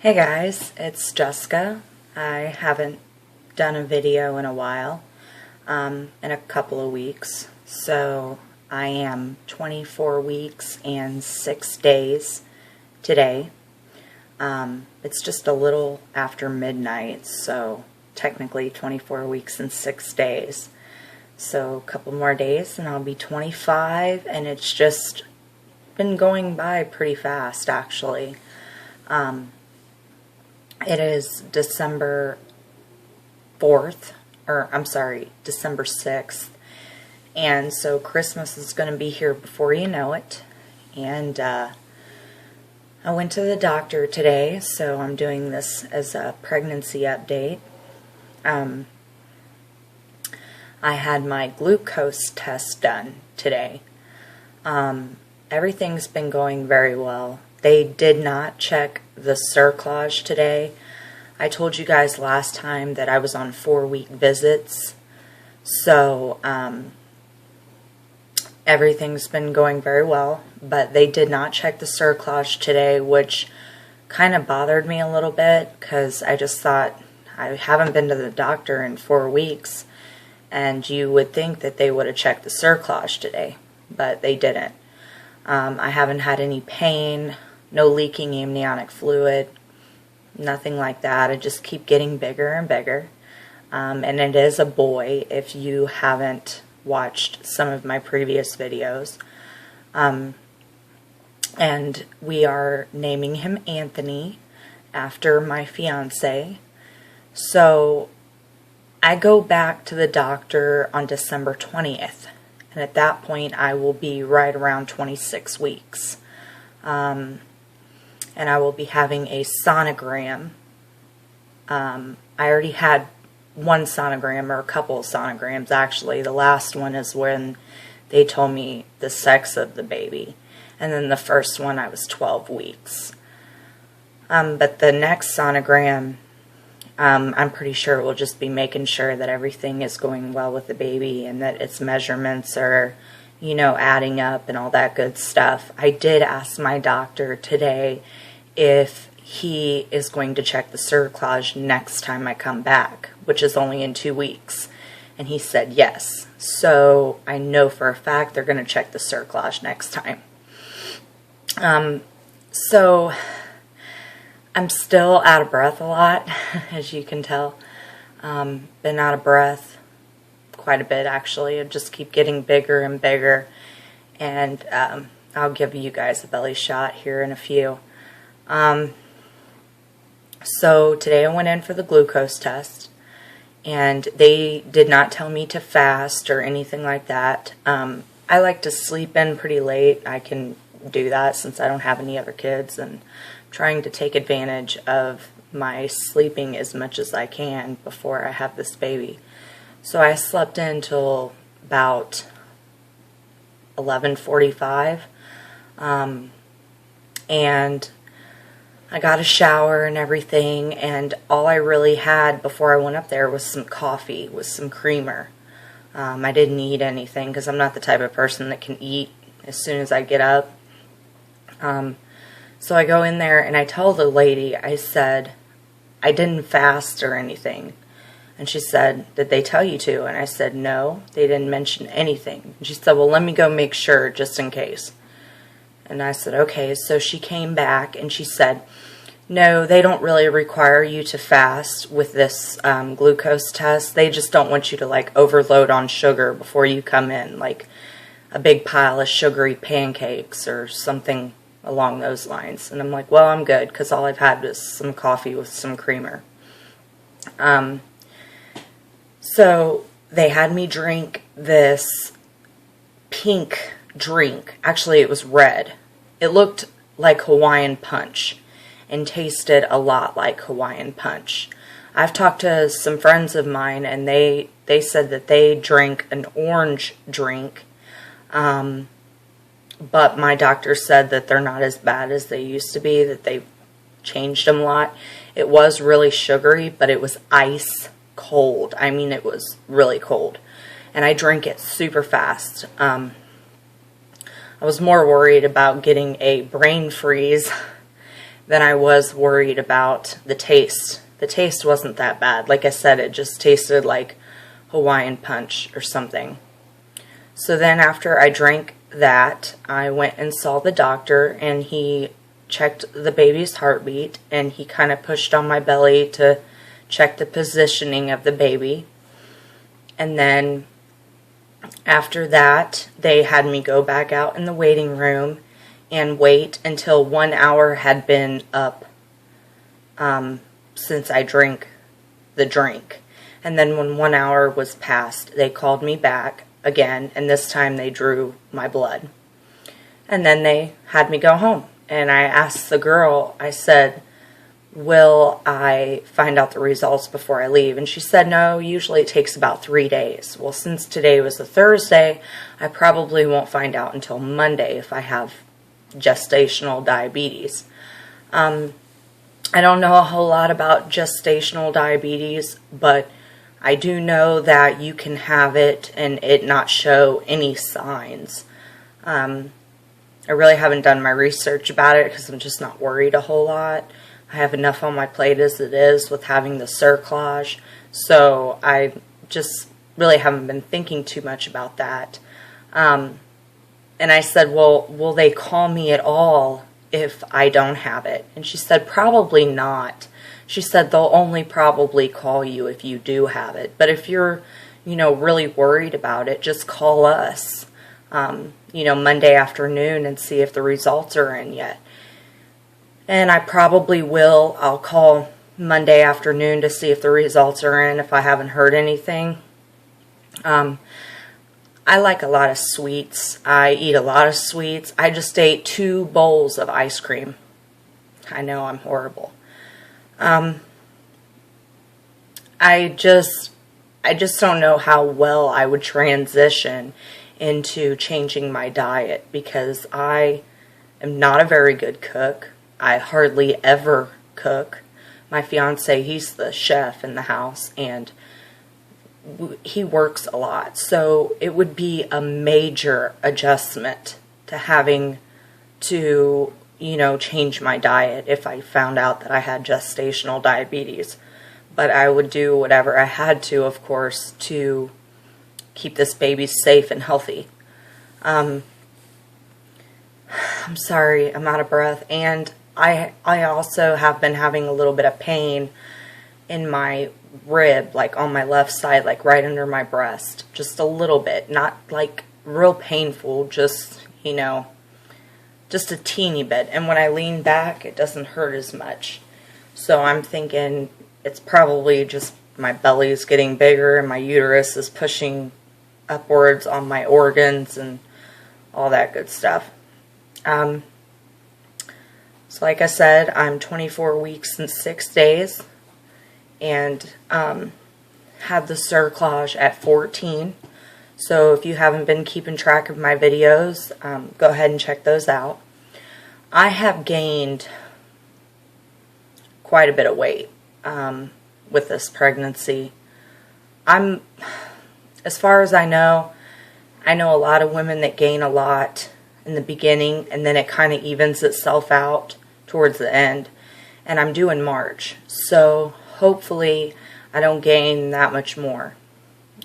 Hey guys, it's Jessica. I haven't done a video in a while, in a couple of weeks. So I am 24 weeks and 6 days today. It's just a little after midnight, so technically 24 weeks and 6 days. So a couple more days and I'll be 25, and it's just been going by pretty fast actually. It is December 4th, or I'm sorry, December 6th, and so Christmas is going to be here before you know it. And I went to the doctor today, so I'm doing this as a pregnancy update. I had my glucose test done today. Everything's been going very well. They did not check the Cerclage today. I told you guys last time that I was on 4-week visits. So, everything's been going very well. But they did not check the Cerclage today, which kind of bothered me a little bit, because I just thought, I haven't been to the doctor in 4 weeks, and you would think that they would have checked the Cerclage today, but they didn't. I haven't had any pain, no leaking amniotic fluid, nothing like that. I just keep getting bigger and bigger. And it is a boy, if you haven't watched some of my previous videos. And we are naming him Anthony after my fiance. So I go back to the doctor on December 20th. And at that point, I will be right around 26 weeks. And I will be having a sonogram. I already had one sonogram, or a couple of sonograms actually. The last one is when they told me the sex of the baby. And then the first one I was 12 weeks. But the next sonogram, I'm pretty sure it will just be making sure that everything is going well with the baby and that its measurements are, you know, adding up and all that good stuff. I did ask my doctor today if he is going to check the Cerclage next time I come back, which is only in 2 weeks. And he said yes. So I know for a fact they're going to check the Cerclage next time. So I'm still out of breath a lot, as you can tell. Been out of breath quite a bit, actually. I just keep getting bigger and bigger. And I'll give you guys a belly shot here in a few. So today I went in for the glucose test. And they did not tell me to fast or anything like that. I like to sleep in pretty late. I can do that since I don't have any other kids, and trying to take advantage of my sleeping as much as I can before I have this baby. So I slept in till about 11:45, and I got a shower and everything, and all I really had before I went up there was some coffee with some creamer. I didn't eat anything because I'm not the type of person that can eat as soon as I get up. So I go in there and I tell the lady, I said, I didn't fast or anything. And she said, did they tell you to? And I said, no, they didn't mention anything. And she said, well, let me go make sure just in case. And I said, okay. So she came back and she said, no, they don't really require you to fast with this glucose test. They just don't want you to like overload on sugar before you come in, like a big pile of sugary pancakes or something along those lines. And I'm like, well, I'm good, because all I've had is some coffee with some creamer. So they had me drink this pink drink. Actually, it was red. It looked like Hawaiian punch and tasted a lot like Hawaiian punch. I've talked to some friends of mine, and they said that they drank an orange drink. But my doctor said that they're not as bad as they used to be, that they've changed them a lot. It was really sugary, but it was ice cold. I mean, it was really cold. And I drank it super fast. I was more worried about getting a brain freeze than I was worried about the taste. The taste wasn't that bad. Like I said, it just tasted like Hawaiian punch or something. So then after I drank that, I went and saw the doctor, and he checked the baby's heartbeat, and he kind of pushed on my belly to check the positioning of the baby. And then after that, they had me go back out in the waiting room and wait until 1 hour had been up since I drank the drink. And then when 1 hour was passed, they called me back again, and this time they drew my blood. And then they had me go home. And I asked the girl, I said, will I find out the results before I leave? And she said, no, usually it takes about 3 days. Well, since today was a Thursday, I probably won't find out until Monday if I have gestational diabetes. I don't know a whole lot about gestational diabetes, but I do know that you can have it and it not show any signs. I really haven't done my research about it because I'm just not worried a whole lot. I have enough on my plate as it is with having the Cerclage, so I just really haven't been thinking too much about that. And I said, well, will they call me at all if I don't have it? And she said, probably not. She said they'll only probably call you if you do have it. But if you're, really worried about it, just call us, Monday afternoon and see if the results are in yet. And I probably will. I'll call Monday afternoon to see if the results are in if I haven't heard anything. I like a lot of sweets. I eat a lot of sweets. I just ate 2 bowls of ice cream. I know I'm horrible. I just don't know how well I would transition into changing my diet because I am not a very good cook. I hardly ever cook. My fiance, he's the chef in the house, and he works a lot. So it would be a major adjustment to having to, change my diet if I found out that I had gestational diabetes. But I would do whatever I had to, of course, to keep this baby safe and healthy. I'm sorry, I'm out of breath. And I also have been having a little bit of pain in my rib, like on my left side, like right under my breast. Just a little bit. Not like real painful, just, just a teeny bit. And when I lean back, it doesn't hurt as much. So I'm thinking it's probably just my belly's getting bigger and my uterus is pushing upwards on my organs and all that good stuff. So like I said, I'm 24 weeks and 6 days and had the Cerclage at 14. So if you haven't been keeping track of my videos, go ahead and check those out. I have gained quite a bit of weight with this pregnancy. As far as I know a lot of women that gain a lot in the beginning and then it kind of evens itself out towards the end. And I'm due in March, so hopefully I don't gain that much more.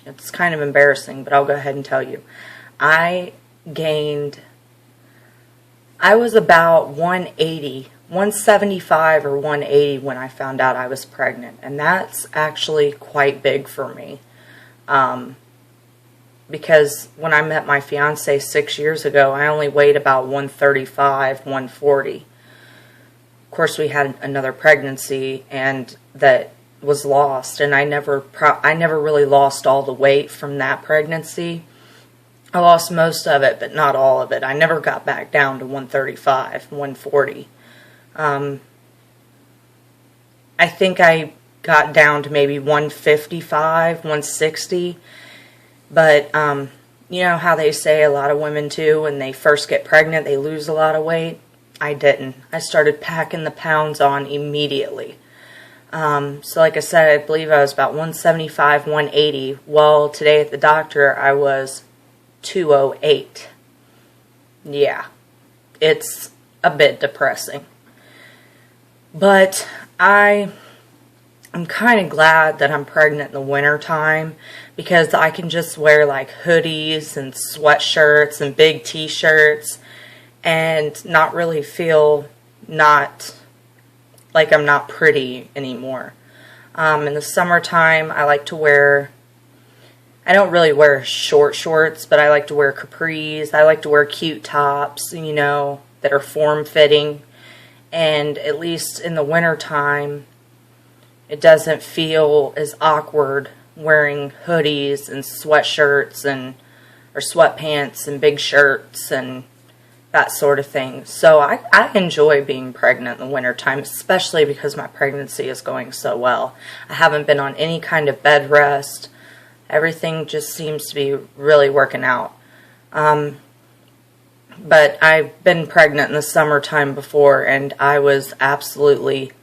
It's kind of embarrassing, but I'll go ahead and tell you. I was about 175 or 180 when I found out I was pregnant. And that's actually quite big for me. Because when I met my fiance 6 years ago, I only weighed about 135, 140. Of course, we had another pregnancy, and that was lost. And I never really lost all the weight from that pregnancy. I lost most of it, but not all of it. I never got back down to 135, 140. I think I got down to maybe 155, 160. But, you know how they say a lot of women too, when they first get pregnant, they lose a lot of weight? I didn't. I started packing the pounds on immediately. So like I said, I believe I was about 175, 180. Well, today at the doctor, I was 208. Yeah, it's a bit depressing. But I'm kind of glad that I'm pregnant in the winter time, because I can just wear like hoodies and sweatshirts and big t-shirts and not really feel not like I'm not pretty anymore. In the summertime, I like to wear, I don't really wear short shorts, but I like to wear capris. I like to wear cute tops, you know, that are form-fitting. And at least in the wintertime, it doesn't feel as awkward wearing hoodies and sweatshirts and or sweatpants and big shirts and that sort of thing. So I enjoy being pregnant in the wintertime, especially because my pregnancy is going so well. I haven't been on any kind of bed rest. Everything just seems to be really working out. But I've been pregnant in the summertime before, and I was absolutely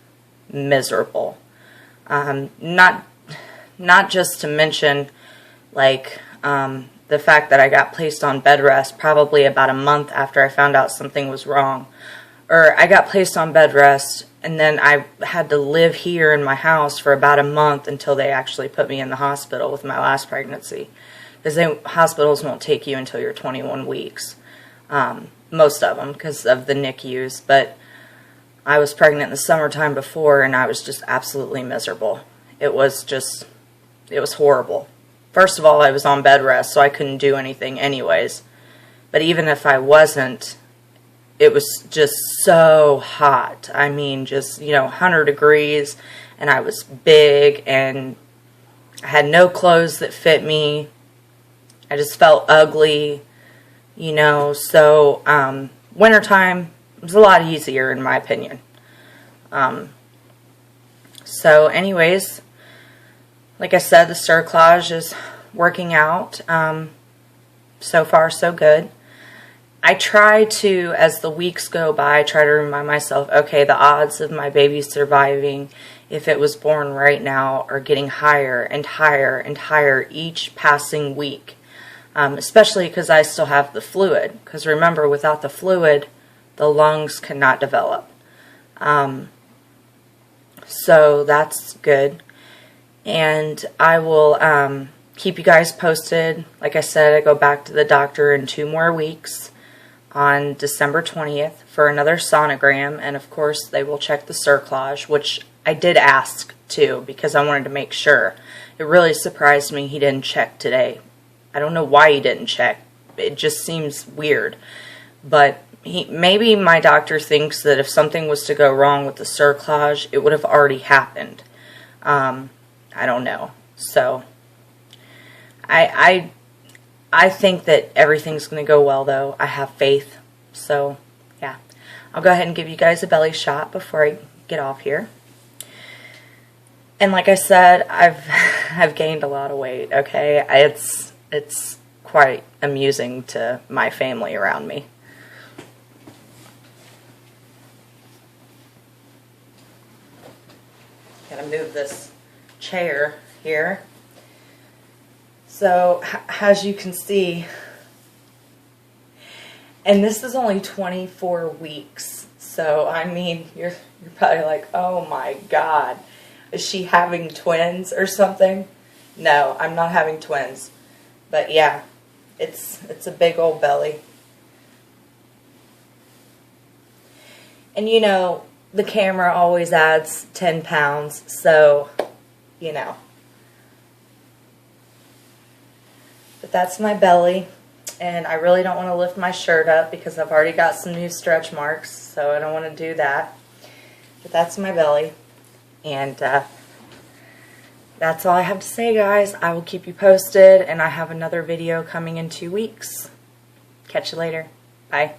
miserable. Not just to mention, like, the fact that I got placed on bed rest probably about a month after I found out something was wrong. Or I got placed on bed rest, and then I had to live here in my house for about a month until they actually put me in the hospital with my last pregnancy. Because hospitals won't take you until you're 21 weeks. Most of them, because of the NICUs. But I was pregnant in the summertime before, and I was just absolutely miserable. It was horrible. First of all, I was on bed rest, so I couldn't do anything anyways. But even if I wasn't, it was just so hot. I mean, just, 100 degrees, and I was big, and I had no clothes that fit me. I just felt ugly, so wintertime was a lot easier in my opinion. So anyways, like I said, the Cerclage is working out. So far, so good. I try to, as the weeks go by, try to remind myself, okay, the odds of my baby surviving, if it was born right now, are getting higher and higher and higher each passing week. Especially because I still have the fluid. Because remember, without the fluid, the lungs cannot develop. So that's good. And I will keep you guys posted. Like I said, I go back to the doctor in 2 more weeks on December 20th for another sonogram. And of course, they will check the Cerclage, which I did ask too, because I wanted to make sure. It really surprised me he didn't check today. I don't know why he didn't check. It just seems weird. But maybe my doctor thinks that if something was to go wrong with the Cerclage, it would have already happened. I don't know. So I think that everything's going to go well, though. I have faith. So yeah, I'll go ahead and give you guys a belly shot before I get off here. And like I said, I've gained a lot of weight. Okay, it's quite amusing to my family around me. Gotta move this chair here. So, as you can see, and this is only 24 weeks. So, I mean, you're probably like, oh my God, is she having twins or something? No, I'm not having twins. But yeah, it's a big old belly. And the camera always adds 10 pounds, so, But that's my belly, and I really don't want to lift my shirt up because I've already got some new stretch marks, so I don't want to do that. But that's my belly, and that's all I have to say, guys. I will keep you posted, and I have another video coming in 2 weeks. Catch you later. Bye.